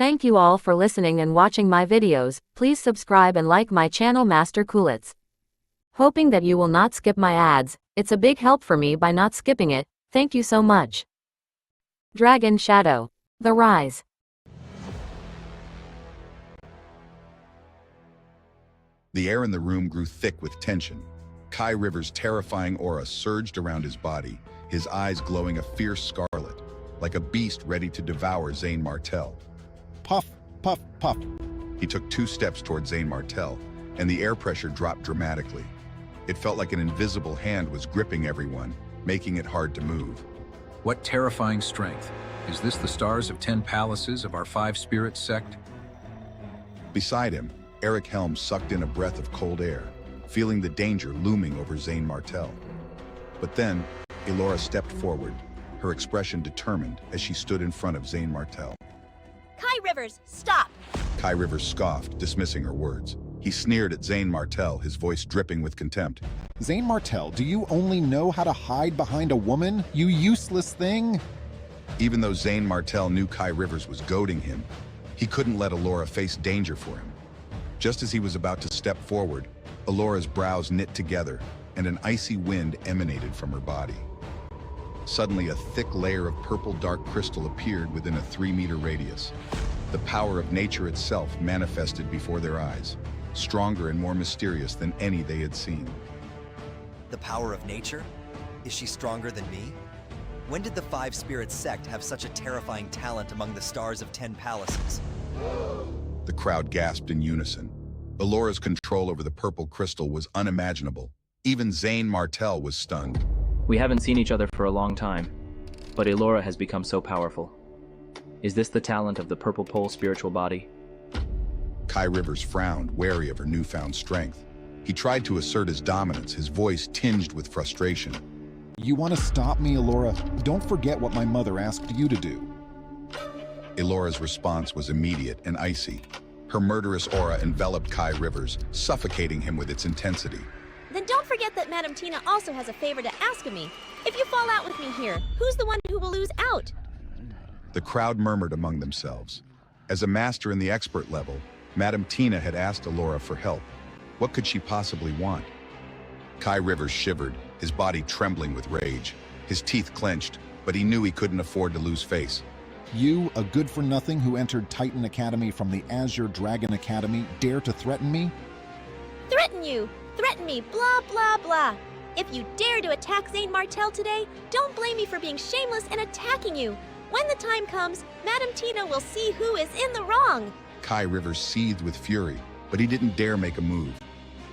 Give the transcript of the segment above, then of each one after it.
Thank you all for listening and watching my videos. Please subscribe and like my channel Master Coolitz. Hoping that you will not skip my ads, it's a big help for me by not skipping it. Thank you so much. Dragon Shadow. The Rise. The air in the room grew thick with tension. Kai Rivers' terrifying aura surged around his body, his eyes glowing a fierce scarlet, like a beast ready to devour Zain Martel. Puff, puff, puff. He took 2 steps toward Zain Martel, and the air pressure dropped dramatically. It felt like an invisible hand was gripping everyone, making it hard to move. What terrifying strength! Is this the stars of 10 palaces of our 5 spirits sect? Beside him, Eric Helm sucked in a breath of cold air, feeling the danger looming over Zain Martel. But then, Elora stepped forward, her expression determined as she stood in front of Zain Martel. Kai Rivers, stop! Kai Rivers scoffed, dismissing her words. He sneered at Zain Martel, his voice dripping with contempt. Zain Martel, do you only know how to hide behind a woman, you useless thing? Even though Zain Martel knew Kai Rivers was goading him, he couldn't let Elora face danger for him. Just as he was about to step forward, Elora's brows knit together, and an icy wind emanated from her body. Suddenly, a thick layer of purple dark crystal appeared within a 3-meter radius. The power of nature itself manifested before their eyes, stronger and more mysterious than any they had seen. The power of nature? Is she stronger than me? When did the 5 Spirits sect have such a terrifying talent among the stars of 10 palaces? The crowd gasped in unison. Elora's control over the purple crystal was unimaginable. Even Zain Martel was stunned. We haven't seen each other for a long time, but Elora has become so powerful. Is this the talent of the Purple Pole spiritual body? Kai Rivers frowned, wary of her newfound strength. He tried to assert his dominance, his voice tinged with frustration. You want to stop me, Elora? Don't forget what my mother asked you to do. Elora's response was immediate and icy. Her murderous aura enveloped Kai Rivers, suffocating him with its intensity. Then don't forget that Madame Tina also has a favor to ask of me. If you fall out with me here, who's the one who will lose out? The crowd murmured among themselves. As a master in the expert level, Madame Tina had asked Elora for help. What could she possibly want? Kai Rivers shivered, his body trembling with rage. His teeth clenched, but he knew he couldn't afford to lose face. You, a good-for-nothing who entered Titan Academy from the Azure Dragon Academy, dare to threaten me? Threaten you! Threaten me, blah, blah, blah. If you dare to attack Zain Martel today, don't blame me for being shameless and attacking you. When the time comes, Madame Tina will see who is in the wrong. Kai Rivers seethed with fury, but he didn't dare make a move.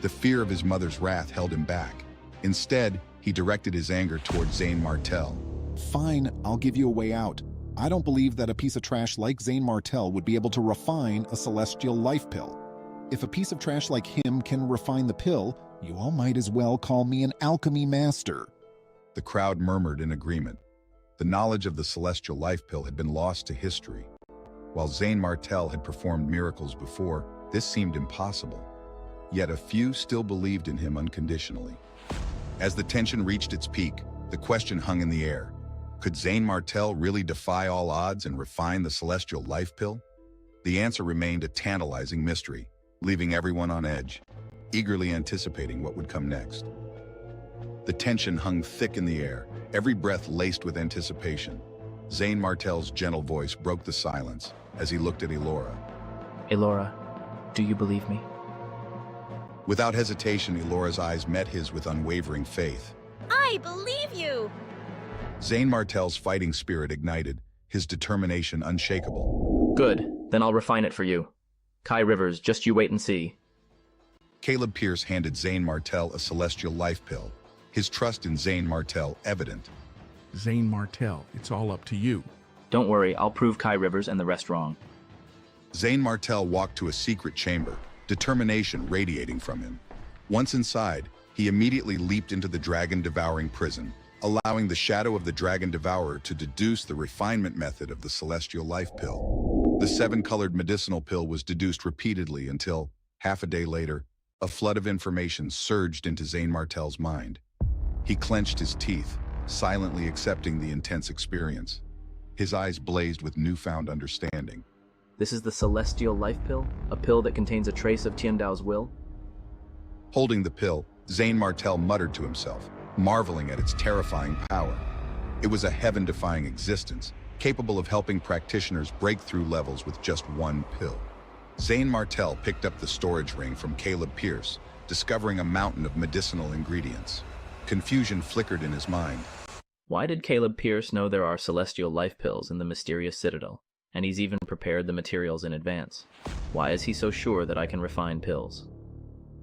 The fear of his mother's wrath held him back. Instead, he directed his anger toward Zain Martel. Fine, I'll give you a way out. I don't believe that a piece of trash like Zain Martel would be able to refine a celestial life pill. If a piece of trash like him can refine the pill, you all might as well call me an alchemy master. The crowd murmured in agreement. The knowledge of the celestial life pill had been lost to history. While Zain Martel had performed miracles before, this seemed impossible. Yet a few still believed in him unconditionally. As the tension reached its peak, the question hung in the air. Could Zain Martel really defy all odds and refine the celestial life pill? The answer remained a tantalizing mystery, leaving everyone on edge, eagerly anticipating what would come next. The tension hung thick in the air, every breath laced with anticipation. Zain Martel's gentle voice broke the silence as he looked at Elora. Elora, do you believe me? Without hesitation, Elora's eyes met his with unwavering faith. I believe you! Zain Martel's fighting spirit ignited, his determination unshakable. Good, then I'll refine it for you. Kai Rivers, just you wait and see. Caleb Pierce handed Zain Martel a celestial life pill, his trust in Zain Martel evident. Zain Martel, it's all up to you. Don't worry, I'll prove Kai Rivers and the rest wrong. Zain Martel walked to a secret chamber, determination radiating from him. Once inside, he immediately leaped into the dragon-devouring prison, allowing the shadow of the dragon devourer to deduce the refinement method of the celestial life pill. The 7-colored medicinal pill was deduced repeatedly until, half a day later, a flood of information surged into Zain Martel's mind. He clenched his teeth, silently accepting the intense experience. His eyes blazed with newfound understanding. This is the Celestial Life Pill? A pill that contains a trace of Tiandao's will? Holding the pill, Zane Martel muttered to himself, marveling at its terrifying power. It was a heaven-defying existence, capable of helping practitioners break through levels with just one pill. Zane Martel picked up the storage ring from Caleb Pierce, discovering a mountain of medicinal ingredients. Confusion flickered in his mind. Why did Caleb Pierce know there are Celestial Life Pills in the mysterious Citadel? And he's even prepared the materials in advance. Why is he so sure that I can refine pills?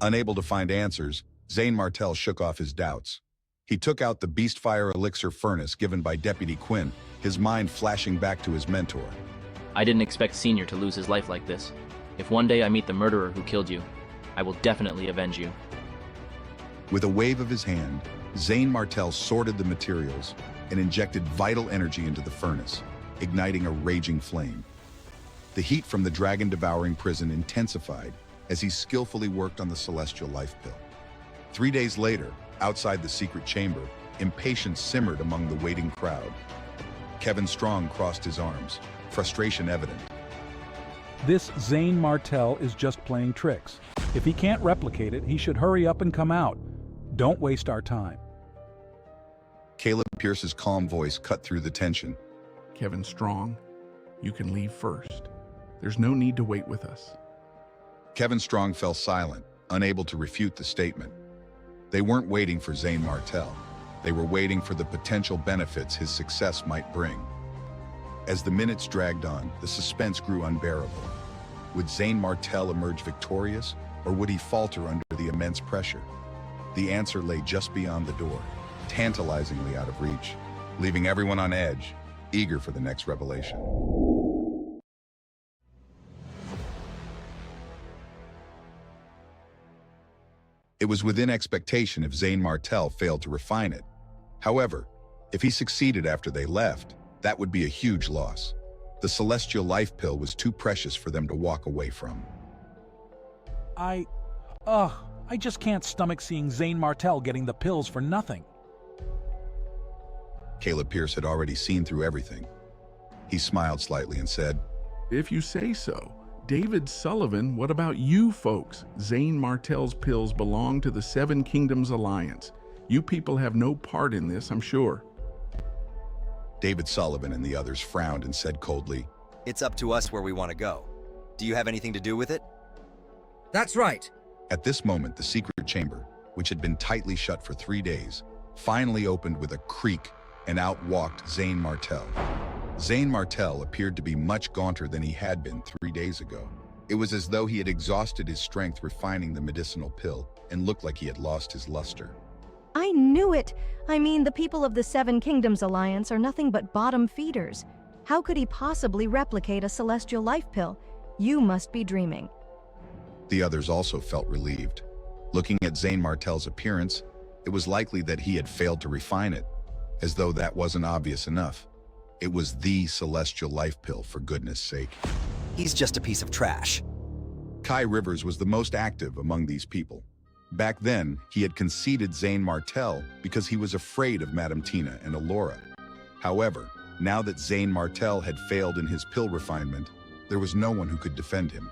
Unable to find answers, Zane Martel shook off his doubts. He took out the Beastfire elixir furnace given by Deputy Quinn, his mind flashing back to his mentor. I didn't expect Senior to lose his life like this. If one day I meet the murderer who killed you, I will definitely avenge you. With a wave of his hand, Zane Martel sorted the materials and injected vital energy into the furnace, igniting a raging flame. The heat from the dragon-devouring prison intensified as he skillfully worked on the Celestial Life Pill. 3 days later, outside the secret chamber, impatience simmered among the waiting crowd. Kevin Strong crossed his arms, frustration evident. This Zane Martel is just playing tricks. If he can't replicate it, he should hurry up and come out. Don't waste our time. Caleb Pierce's calm voice cut through the tension. Kevin Strong, you can leave first. There's no need to wait with us. Kevin Strong fell silent, unable to refute the statement. They weren't waiting for Zane Martel. They were waiting for the potential benefits his success might bring. As the minutes dragged on, the suspense grew unbearable. Would Zane Martel emerge victorious, or would he falter under the immense pressure? The answer lay just beyond the door, tantalizingly out of reach, leaving everyone on edge, eager for the next revelation. It was within expectation if Zane Martel failed to refine it. However, if he succeeded after they left, that would be a huge loss. The Celestial Life Pill was too precious for them to walk away from. I just can't stomach seeing Zane Martel getting the pills for nothing. Caleb Pierce had already seen through everything. He smiled slightly and said, If you say so. David Sullivan, what about you folks? Zane Martel's pills belong to the Seven Kingdoms Alliance. You people have no part in this, I'm sure. David Sullivan and the others frowned and said coldly, It's up to us where we want to go. Do you have anything to do with it? That's right. At this moment, the secret chamber, which had been tightly shut for 3 days, finally opened with a creak, and out walked Zane Martel. Zane Martel appeared to be much gaunter than he had been 3 days ago. It was as though he had exhausted his strength refining the medicinal pill and looked like he had lost his luster. I knew it! I mean, the people of the Seven Kingdoms Alliance are nothing but bottom feeders. How could he possibly replicate a Celestial Life Pill? You must be dreaming. The others also felt relieved. Looking at Zane Martel's appearance, it was likely that he had failed to refine it, as though that wasn't obvious enough. It was the Celestial Life Pill, for goodness sake. He's just a piece of trash. Kai Rivers was the most active among these people. Back then, he had conceded Zane Martel because he was afraid of Madame Tina and Elora. However, now that Zane Martel had failed in his pill refinement, there was no one who could defend him.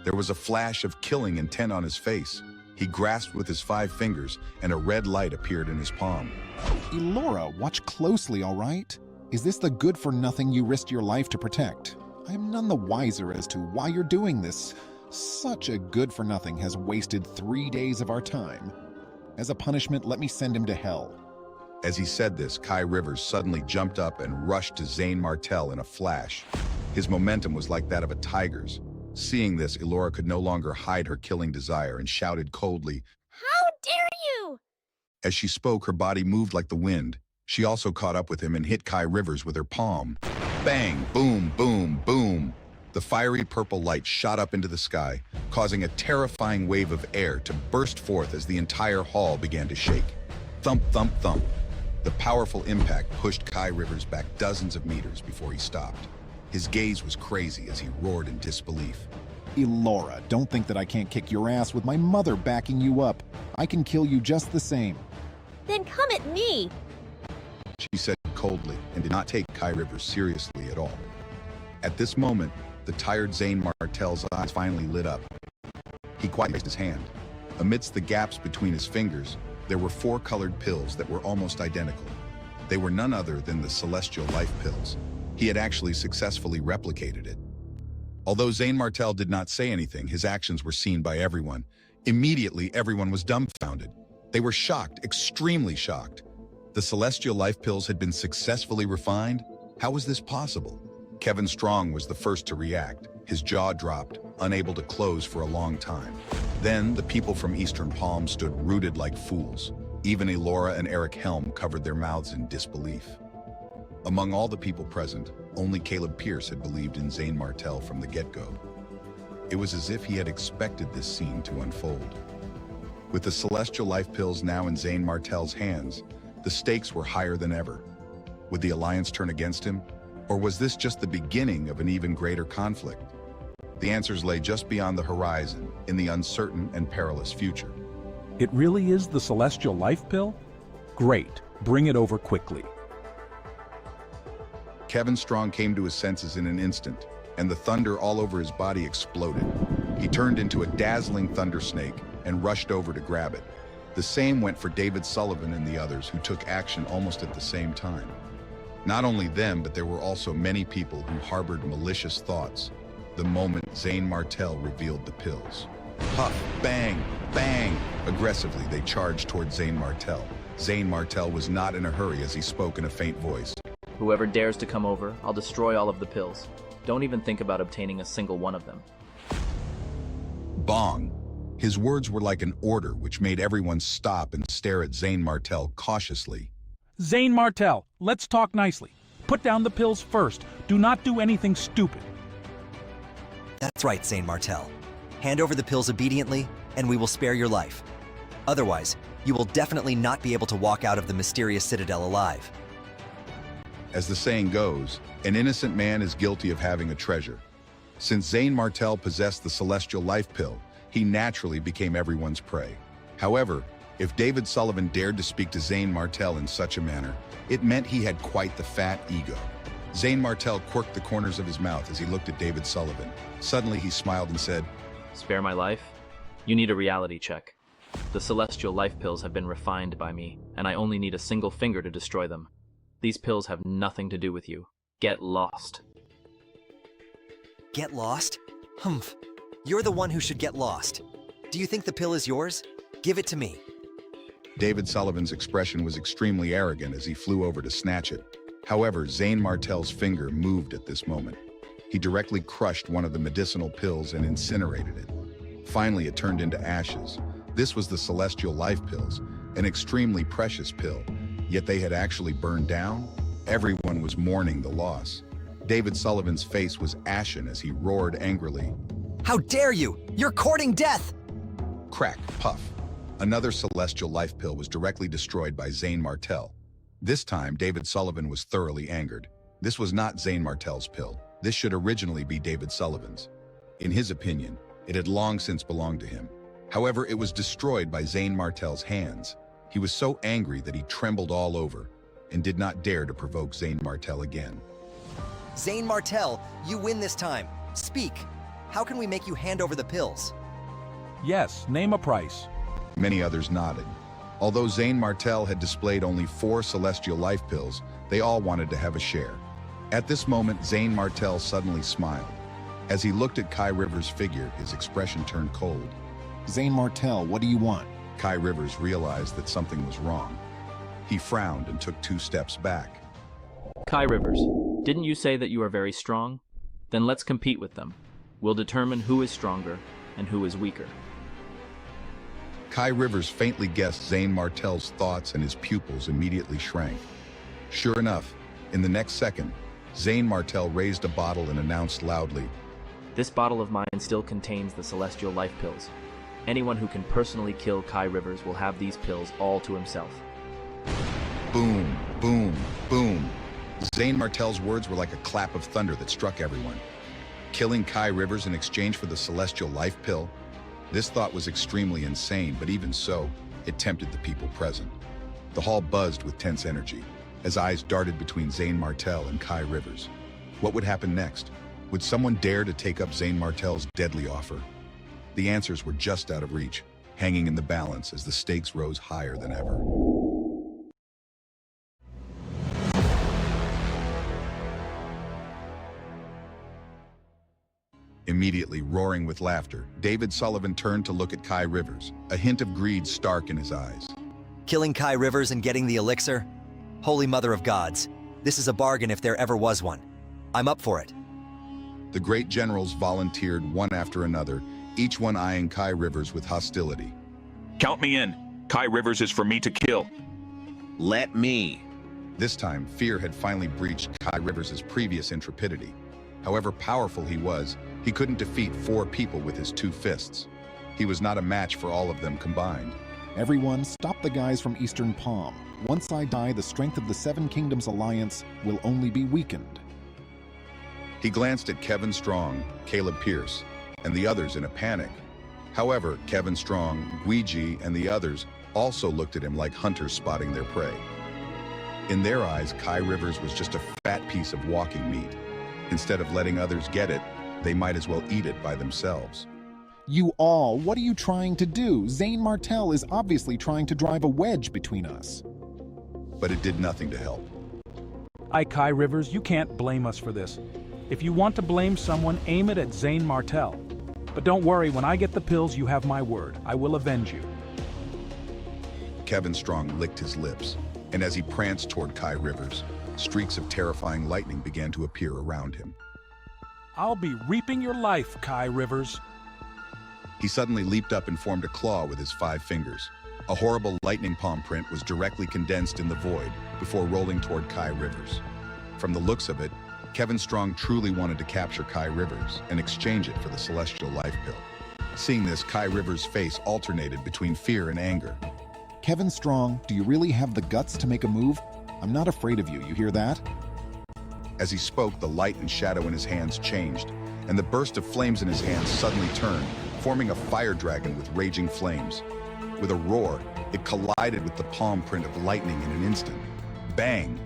There was a flash of killing intent on his face. He grasped with his 5 fingers, and a red light appeared in his palm. Elora, watch closely, all right? Is this the good-for-nothing you risked your life to protect? I am none the wiser as to why you're doing this. Such a good-for-nothing has wasted 3 days of our time. As a punishment, let me send him to hell. As he said this, Kai Rivers suddenly jumped up and rushed to Zane Martel in a flash. His momentum was like that of a tiger's. Seeing this, Elora could no longer hide her killing desire and shouted coldly, How dare you! As she spoke, her body moved like the wind. She also caught up with him and hit Kai Rivers with her palm. Bang! Boom! Boom! Boom! The fiery purple light shot up into the sky, causing a terrifying wave of air to burst forth as the entire hall began to shake. Thump, thump, thump. The powerful impact pushed Kai Rivers back dozens of meters before he stopped. His gaze was crazy as he roared in disbelief. Elora, don't think that I can't kick your ass with my mother backing you up. I can kill you just the same. Then come at me! She said coldly and did not take Kai Rivers seriously at all. At this moment, the tired Zane Martel's eyes finally lit up. He quietly raised his hand. Amidst the gaps between his fingers, there were 4 colored pills that were almost identical. They were none other than the Celestial Life Pills. He had actually successfully replicated it. Although Zane Martel did not say anything, his actions were seen by everyone. Immediately, everyone was dumbfounded. They were shocked, extremely shocked. The Celestial Life Pills had been successfully refined? How was this possible? Kevin Strong was the first to react. His jaw dropped, unable to close for a long time. Then, the people from Eastern Palm stood rooted like fools. Even Elora and Eric Helm covered their mouths in disbelief. Among all the people present, only Caleb Pierce had believed in Zane Martel from the get-go. It was as if he had expected this scene to unfold. With the Celestial Life Pills now in Zane Martel's hands, the stakes were higher than ever. Would the Alliance turn against him? Or was this just the beginning of an even greater conflict? The answers lay just beyond the horizon, in the uncertain and perilous future. It really is the Celestial Life Pill? Great. Bring it over quickly. Kevin Strong came to his senses in an instant, and the thunder all over his body exploded. He turned into a dazzling thunder snake and rushed over to grab it. The same went for David Sullivan and the others, who took action almost at the same time. Not only them, but there were also many people who harbored malicious thoughts the moment Zane Martel revealed the pills. Puff, bang, bang! Aggressively, they charged toward Zane Martel. Zane Martel was not in a hurry as he spoke in a faint voice. Whoever dares to come over, I'll destroy all of the pills. Don't even think about obtaining a single one of them. Bong! His words were like an order which made everyone stop and stare at Zane Martel cautiously. Zane Martel, let's talk nicely. Put down the pills first. Do not do anything stupid. That's right, Zane Martel. Hand over the pills obediently, and we will spare your life. Otherwise, you will definitely not be able to walk out of the mysterious citadel alive. As the saying goes, an innocent man is guilty of having a treasure. Since Zane Martel possessed the Celestial Life Pill, he naturally became everyone's prey. However, if David Sullivan dared to speak to Zane Martel in such a manner, it meant he had quite the fat ego. Zane Martel quirked the corners of his mouth as he looked at David Sullivan. Suddenly he smiled and said, Spare my life? You need a reality check. The Celestial Life Pills have been refined by me, and I only need a single finger to destroy them. These pills have nothing to do with you. Get lost. Get lost? Humph. You're the one who should get lost. Do you think the pill is yours? Give it to me. David Sullivan's expression was extremely arrogant as he flew over to snatch it. However, Zane Martel's finger moved at this moment. He directly crushed one of the medicinal pills and incinerated it. Finally, it turned into ashes. This was the Celestial Life Pills, an extremely precious pill, yet they had actually burned down. Everyone was mourning the loss. David Sullivan's face was ashen as he roared angrily. How dare you! You're courting death! Crack, puff. Another Celestial Life Pill was directly destroyed by Zane Martel. This time, David Sullivan was thoroughly angered. This was not Zane Martel's pill. This should originally be David Sullivan's. In his opinion, it had long since belonged to him. However, it was destroyed by Zane Martel's hands. He was so angry that he trembled all over and did not dare to provoke Zane Martel again. Zane Martel, you win this time. Speak. How can we make you hand over the pills? Yes, name a price. Many others nodded. Although Zane Martel had displayed only 4 Celestial Life Pills, they all wanted to have a share. At this moment, Zane Martel suddenly smiled. As he looked at Kai Rivers' figure, his expression turned cold. Zane Martel, what do you want? Kai Rivers realized that something was wrong. He frowned and took 2 steps back. Kai Rivers, didn't you say that you are very strong? Then let's compete with them. We'll determine who is stronger and who is weaker. Kai Rivers faintly guessed Zane Martel's thoughts and his pupils immediately shrank. Sure enough, in the next second, Zane Martel raised a bottle and announced loudly, This bottle of mine still contains the Celestial Life Pills. Anyone who can personally kill Kai Rivers will have these pills all to himself. Boom, boom, boom. Zane Martel's words were like a clap of thunder that struck everyone. Killing Kai Rivers in exchange for the Celestial Life Pill? This thought was extremely insane, but even so, it tempted the people present. The hall buzzed with tense energy, as eyes darted between Zane Martel and Kai Rivers. What would happen next? Would someone dare to take up Zayn Martel's deadly offer? The answers were just out of reach, hanging in the balance as the stakes rose higher than ever. Immediately roaring with laughter, David Sullivan turned to look at Kai Rivers, a hint of greed stark in his eyes. Killing Kai Rivers and getting the elixir? Holy Mother of Gods, this is a bargain if there ever was one. I'm up for it. The great generals volunteered one after another, each one eyeing Kai Rivers with hostility. Count me in. Kai Rivers is for me to kill. Let me. This time, fear had finally breached Kai Rivers' previous intrepidity. However powerful he was, he couldn't defeat 4 people with his 2 fists. He was not a match for all of them combined. Everyone, stop the guys from Eastern Palm. Once I die, the strength of the Seven Kingdoms Alliance will only be weakened. He glanced at Kevin Strong, Caleb Pierce, and the others in a panic. However, Kevin Strong, Guiji, and the others also looked at him like hunters spotting their prey. In their eyes, Kai Rivers was just a fat piece of walking meat. Instead of letting others get it, they might as well eat it by themselves. You all, what are you trying to do? Zayn Martel is obviously trying to drive a wedge between us. But it did nothing to help. Kai Rivers, you can't blame us for this. If you want to blame someone, aim it at Zayn Martel. But don't worry, when I get the pills, you have my word. I will avenge you. Kevin Strong licked his lips, and as he pranced toward Kai Rivers, streaks of terrifying lightning began to appear around him. I'll be reaping your life, Kai Rivers. He suddenly leaped up and formed a claw with his 5 fingers. A horrible lightning palm print was directly condensed in the void before rolling toward Kai Rivers. From the looks of it, Kevin Strong truly wanted to capture Kai Rivers and exchange it for the Celestial Life Pill. Seeing this, Kai Rivers' face alternated between fear and anger. Kevin Strong, do you really have the guts to make a move? I'm not afraid of you, you hear that? As he spoke, the light and shadow in his hands changed, and the burst of flames in his hands suddenly turned, forming a fire dragon with raging flames. With a roar, it collided with the palm print of lightning in an instant. Bang!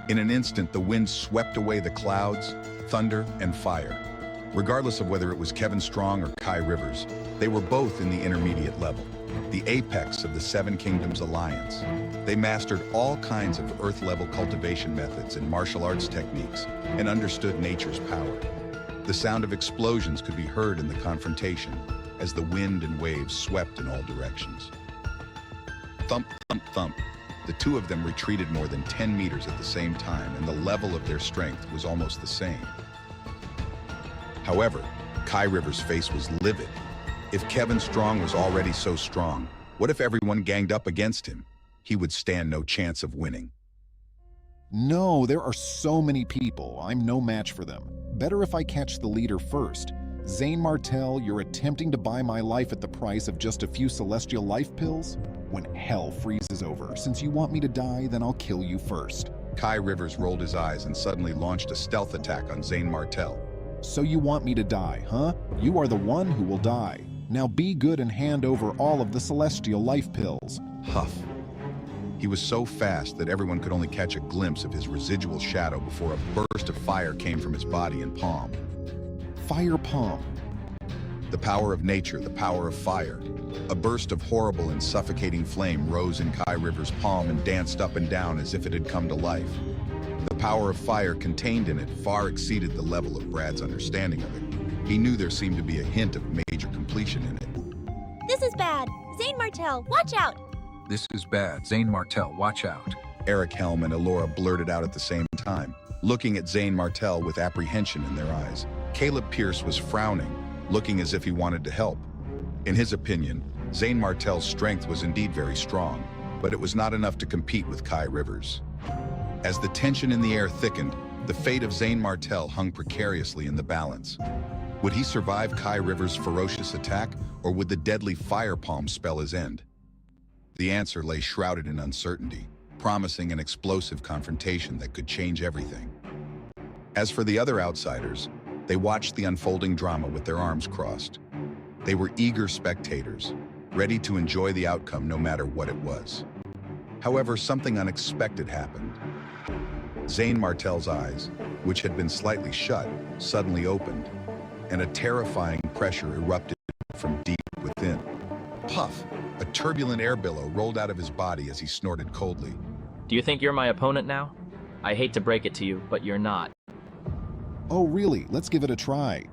In an instant, the wind swept away the clouds, thunder, and fire. Regardless of whether it was Kevin Strong or Kai Rivers, they were both in the intermediate level, the apex of the Seven Kingdoms Alliance. They mastered all kinds of Earth-level cultivation methods and martial arts techniques, and understood nature's power. The sound of explosions could be heard in the confrontation, as the wind and waves swept in all directions. Thump, thump, thump. The 2 of them retreated more than 10 meters at the same time, and the level of their strength was almost the same. However, Kai Rivers' face was livid. If Kevin Strong was already so strong, what if everyone ganged up against him? He would stand no chance of winning. No, there are so many people. I'm no match for them. Better if I catch the leader first. Zayn Martel, you're attempting to buy my life at the price of just a few Celestial Life Pills? When hell freezes over, since you want me to die, then I'll kill you first. Kai Rivers rolled his eyes and suddenly launched a stealth attack on Zayn Martel. So you want me to die, huh? You are the one who will die. Now be good and hand over all of the Celestial Life Pills. Huff. He was so fast that everyone could only catch a glimpse of his residual shadow before a burst of fire came from his body and palm. Fire palm. The power of nature, the power of fire. A burst of horrible and suffocating flame rose in Kai Rivers' palm and danced up and down as if it had come to life. The power of fire contained in it far exceeded the level of Brad's understanding of it. He knew there seemed to be a hint of major completion in it. This is bad. Zayn Martel, watch out! This is bad. Zayn Martel, watch out. Eric Helm and Alora blurted out at the same time, looking at Zayn Martel with apprehension in their eyes. Caleb Pierce was frowning, looking as if he wanted to help. In his opinion, Zayn Martel's strength was indeed very strong, but it was not enough to compete with Kai Rivers. As the tension in the air thickened, the fate of Zayn Martel hung precariously in the balance. Would he survive Kai Rivers' ferocious attack, or would the deadly fire palm spell his end? The answer lay shrouded in uncertainty, promising an explosive confrontation that could change everything. As for the other outsiders, they watched the unfolding drama with their arms crossed. They were eager spectators, ready to enjoy the outcome no matter what it was. However, something unexpected happened. Zayn Martel's eyes, which had been slightly shut, suddenly opened, and a terrifying pressure erupted from deep within. Puff! A turbulent air billow rolled out of his body as he snorted coldly. Do you think you're my opponent now? I hate to break it to you, but you're not. Oh, really? Let's give it a try.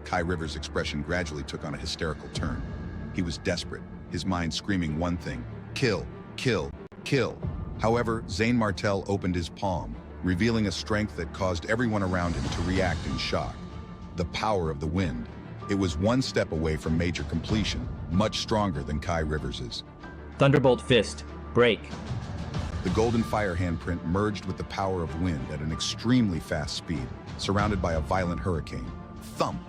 Kai Rivers' expression gradually took on a hysterical turn. He was desperate, his mind screaming one thing: kill, kill, kill. However, Zane Martel opened his palm, revealing a strength that caused everyone around him to react in shock. The power of the wind. It was one step away from major completion, much stronger than Kai Rivers's. Thunderbolt Fist, break. The golden fire handprint merged with the power of wind at an extremely fast speed, surrounded by a violent hurricane. Thump!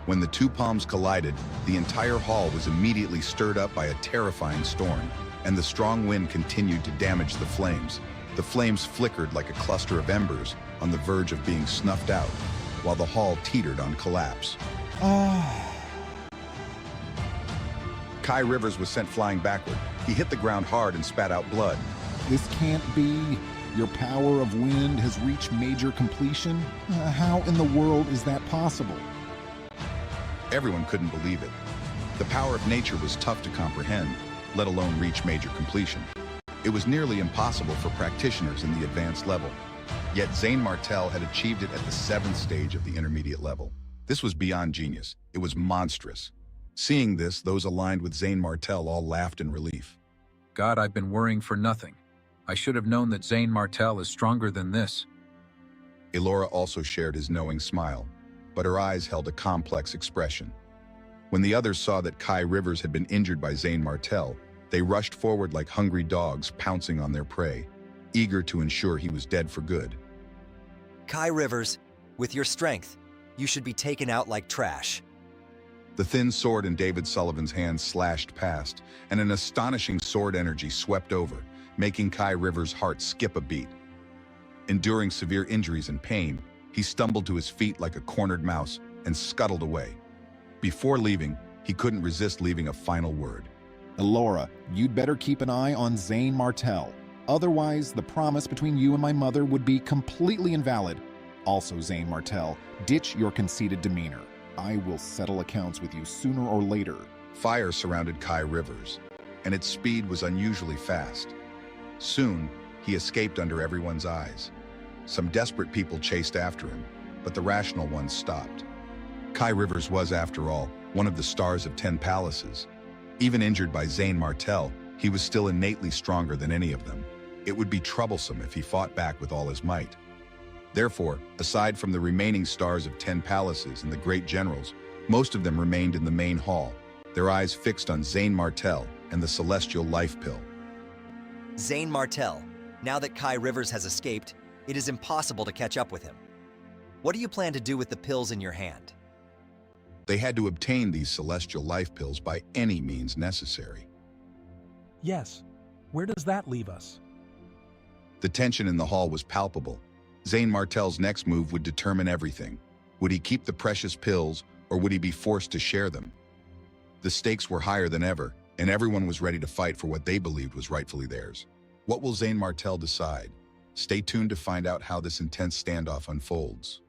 When the two palms collided, the entire hall was immediately stirred up by a terrifying storm, and the strong wind continued to damage the flames. The flames flickered like a cluster of embers on the verge of being snuffed out, while the hall teetered on collapse. Kai Rivers was sent flying backward. He hit the ground hard and spat out blood. This can't be. Your power of wind has reached major completion? How in the world is that possible? Everyone couldn't believe it. The power of nature was tough to comprehend, let alone reach major completion. It was nearly impossible for practitioners in the advanced level. Yet Zane Martel had achieved it at the 7th stage of the intermediate level. This was beyond genius. It was monstrous. Seeing this, those aligned with Zane Martel all laughed in relief. God, I've been worrying for nothing. I should have known that Zane Martel is stronger than this. Elora also shared his knowing smile, but her eyes held a complex expression. When the others saw that Kai Rivers had been injured by Zane Martel, they rushed forward like hungry dogs pouncing on their prey, eager to ensure he was dead for good. Kai Rivers, with your strength, you should be taken out like trash. The thin sword in David Sullivan's hand slashed past, and an astonishing sword energy swept over, making Kai Rivers' heart skip a beat. Enduring severe injuries and pain, he stumbled to his feet like a cornered mouse and scuttled away. Before leaving, he couldn't resist leaving a final word. Elora, you'd better keep an eye on Zane Martel. Otherwise, the promise between you and my mother would be completely invalid. Also, Zane Martel, ditch your conceited demeanor. I will settle accounts with you sooner or later. Fire surrounded Kai Rivers, and its speed was unusually fast. Soon, he escaped under everyone's eyes. Some desperate people chased after him, but the rational ones stopped. Kai Rivers was, after all, one of the stars of 10 palaces. Even injured by Zane Martel, he was still innately stronger than any of them. It would be troublesome if he fought back with all his might. Therefore, aside from the remaining stars of 10 palaces and the great generals, most of them remained in the main hall, their eyes fixed on Zane Martel and the celestial life pill. Zane Martel, now that Kai Rivers has escaped, it is impossible to catch up with him. What do you plan to do with the pills in your hand? They had to obtain these celestial life pills by any means necessary. Yes. Where does that leave us? The tension in the hall was palpable. Zane Martel's next move would determine everything. Would he keep the precious pills, or would he be forced to share them? The stakes were higher than ever, and everyone was ready to fight for what they believed was rightfully theirs. What will Zane Martel decide? Stay tuned to find out how this intense standoff unfolds.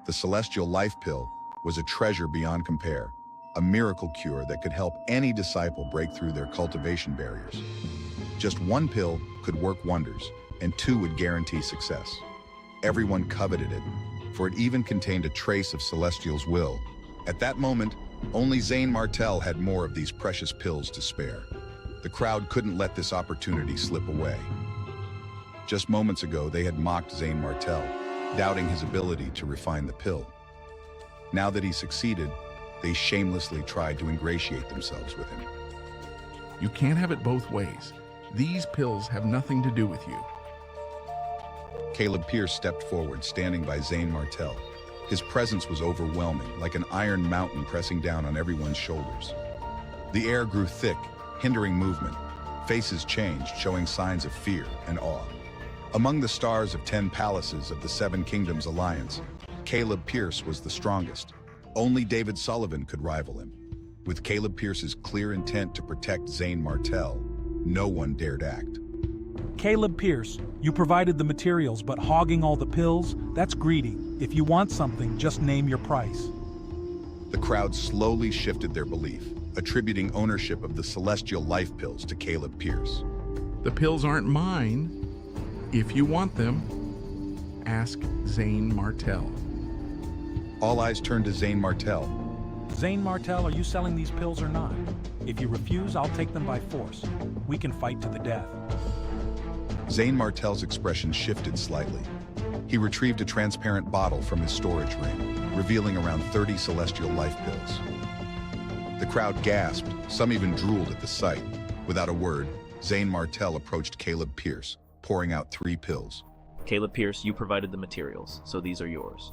The Celestial Life Pill was a treasure beyond compare, a miracle cure that could help any disciple break through their cultivation barriers. Just one pill could work wonders, and 2 would guarantee success. Everyone coveted it, for it even contained a trace of Celestial's will. At that moment, only Zane Martel had more of these precious pills to spare. The crowd couldn't let this opportunity slip away. Just moments ago, they had mocked Zane Martel, doubting his ability to refine the pill. Now that he succeeded, they shamelessly tried to ingratiate themselves with him. You can't have it both ways. These pills have nothing to do with you. Caleb Pierce stepped forward, standing by Zane Martel. His presence was overwhelming, like an iron mountain pressing down on everyone's shoulders. The air grew thick, hindering movement. Faces changed, showing signs of fear and awe. Among the stars of 10 palaces of the Seven Kingdoms Alliance, Caleb Pierce was the strongest. Only David Sullivan could rival him. With Caleb Pierce's clear intent to protect Zane Martell, no one dared act. Caleb Pierce, you provided the materials, but hogging all the pills, that's greedy. If you want something, just name your price. The crowd slowly shifted their belief, attributing ownership of the Celestial Life Pills to Caleb Pierce. The pills aren't mine. If you want them, ask Zane Martell. All eyes turned to Zane Martell. Zane Martell, are you selling these pills or not? If you refuse, I'll take them by force. We can fight to the death. Zane Martell's expression shifted slightly. He retrieved a transparent bottle from his storage ring, revealing around 30 Celestial Life Pills. The crowd gasped, some even drooled at the sight. Without a word, Zane Martell approached Caleb Pierce, pouring out 3 pills. Caleb Pierce, you provided the materials, so these are yours.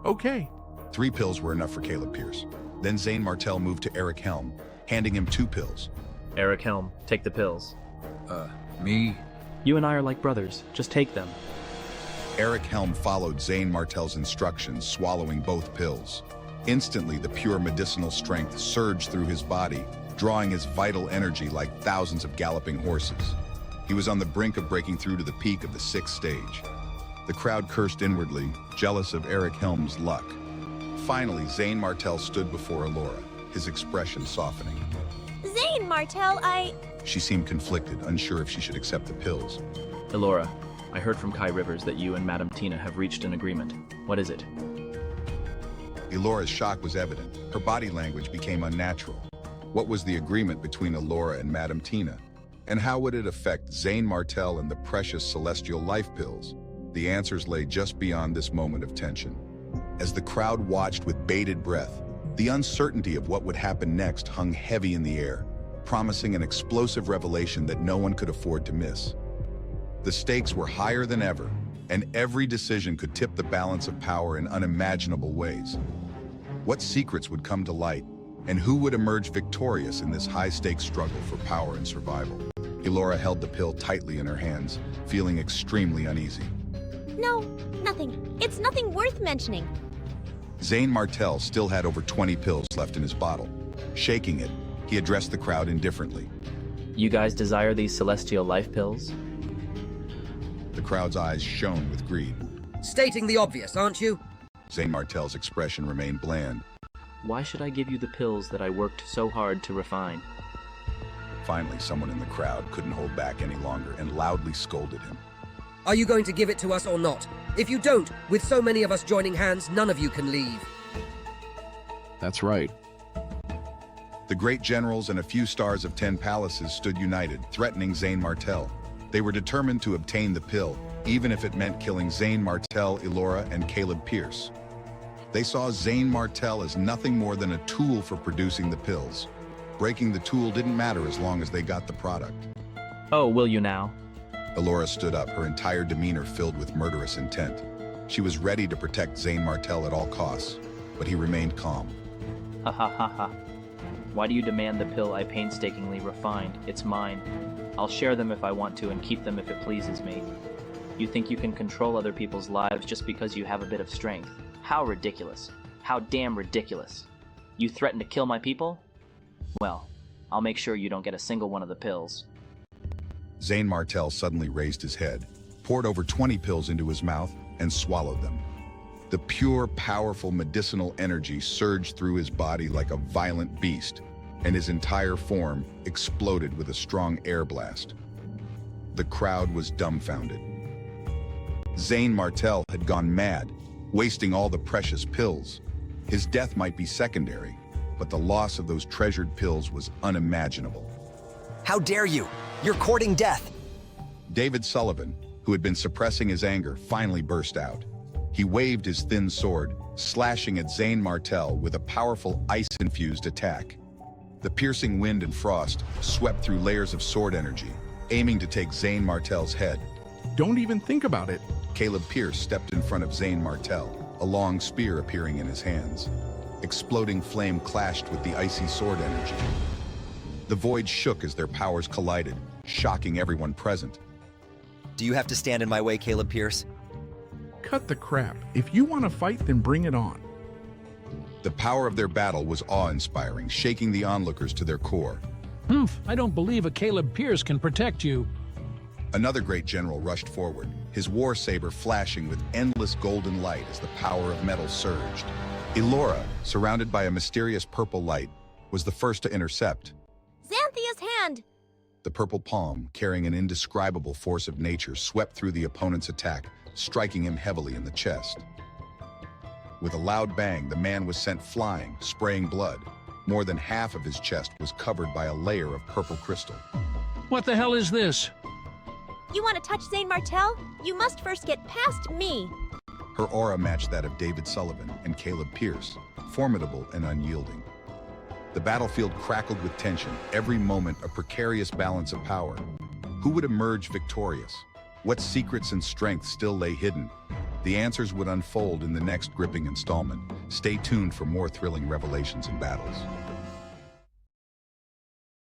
Okay. 3 pills were enough for Caleb Pierce. Then Zane Martell moved to Eric Helm, handing him 2 pills. Eric Helm, take the pills. Me? You and I are like brothers. Just take them. Eric Helm followed Zane Martell's instructions, swallowing both pills. Instantly, the pure medicinal strength surged through his body, drawing his vital energy like thousands of galloping horses. He was on the brink of breaking through to the peak of the 6th stage. The crowd cursed inwardly, jealous of Eric Helm's luck. Finally, Zane Martell stood before Elora, his expression softening. Zane Martell, She seemed conflicted, unsure if she should accept the pills. Elora, I heard from Kai Rivers that you and Madame Tina have reached an agreement. What is it? Elora's shock was evident. Her body language became unnatural. What was the agreement between Elora and Madame Tina? And how would it affect Zane Martell and the precious Celestial Life Pills? The answers lay just beyond this moment of tension. As the crowd watched with bated breath, the uncertainty of what would happen next hung heavy in the air, promising an explosive revelation that no one could afford to miss. The stakes were higher than ever, and every decision could tip the balance of power in unimaginable ways. What secrets would come to light, and who would emerge victorious in this high-stakes struggle for power and survival? Elora held the pill tightly in her hands, feeling extremely uneasy. No, nothing. It's nothing worth mentioning. Zane Martell still had over 20 pills left in his bottle. Shaking it, he addressed the crowd indifferently. You guys desire these Celestial Life Pills? The crowd's eyes shone with greed. Stating the obvious, aren't you? Zane Martell's expression remained bland. Why should I give you the pills that I worked so hard to refine? Finally, someone in the crowd couldn't hold back any longer and loudly scolded him. Are you going to give it to us or not? If you don't, with so many of us joining hands, none of you can leave. That's right. The great generals and a few stars of 10 palaces stood united, threatening Zane Martell. They were determined to obtain the pill, even if it meant killing Zane Martell, Elora, and Caleb Pierce. They saw Zane Martell as nothing more than a tool for producing the pills. Breaking the tool didn't matter as long as they got the product. Oh, will you now? Elora stood up, her entire demeanor filled with murderous intent. She was ready to protect Zane Martell at all costs, but he remained calm. Ha ha ha ha. Why do you demand the pill I painstakingly refined? It's mine. I'll share them if I want to and keep them if it pleases me. You think you can control other people's lives just because you have a bit of strength? How ridiculous. How damn ridiculous. You threaten to kill my people? Well, I'll make sure you don't get a single one of the pills. Zane Martell suddenly raised his head, poured over 20 pills into his mouth, and swallowed them. The pure, powerful medicinal energy surged through his body like a violent beast, and his entire form exploded with a strong air blast. The crowd was dumbfounded. Zane Martell had gone mad, wasting all the precious pills. His death might be secondary, but the loss of those treasured pills was unimaginable. How dare you? You're courting death. David Sullivan, who had been suppressing his anger, finally burst out. He waved his thin sword, slashing at Zane Martell with a powerful ice-infused attack. The piercing wind and frost swept through layers of sword energy, aiming to take Zane Martell's head. Don't even think about it. Caleb Pierce stepped in front of Zane Martell, a long spear appearing in his hands. Exploding flame clashed with the icy sword energy. The void shook as their powers collided, shocking everyone present. Do you have to stand in my way, Caleb Pierce? Cut the crap. If you want to fight, then bring it on. The power of their battle was awe-inspiring, shaking the onlookers to their core. Humph, I don't believe a Caleb Pierce can protect you. Another great general rushed forward, his war saber flashing with endless golden light as the power of metal surged. Elora, surrounded by a mysterious purple light, was the first to intercept. Xanthia's hand! The purple palm, carrying an indescribable force of nature, swept through the opponent's attack, striking him heavily in the chest. With a loud bang, the man was sent flying, spraying blood. More than half of his chest was covered by a layer of purple crystal. What the hell is this? You want to touch Zane Martell? You must first get past me. Her aura matched that of David Sullivan and Caleb Pierce, formidable and unyielding. The battlefield crackled with tension, every moment a precarious balance of power. Who would emerge victorious? What secrets and strengths still lay hidden? The answers would unfold in the next gripping installment. Stay tuned for more thrilling revelations and battles.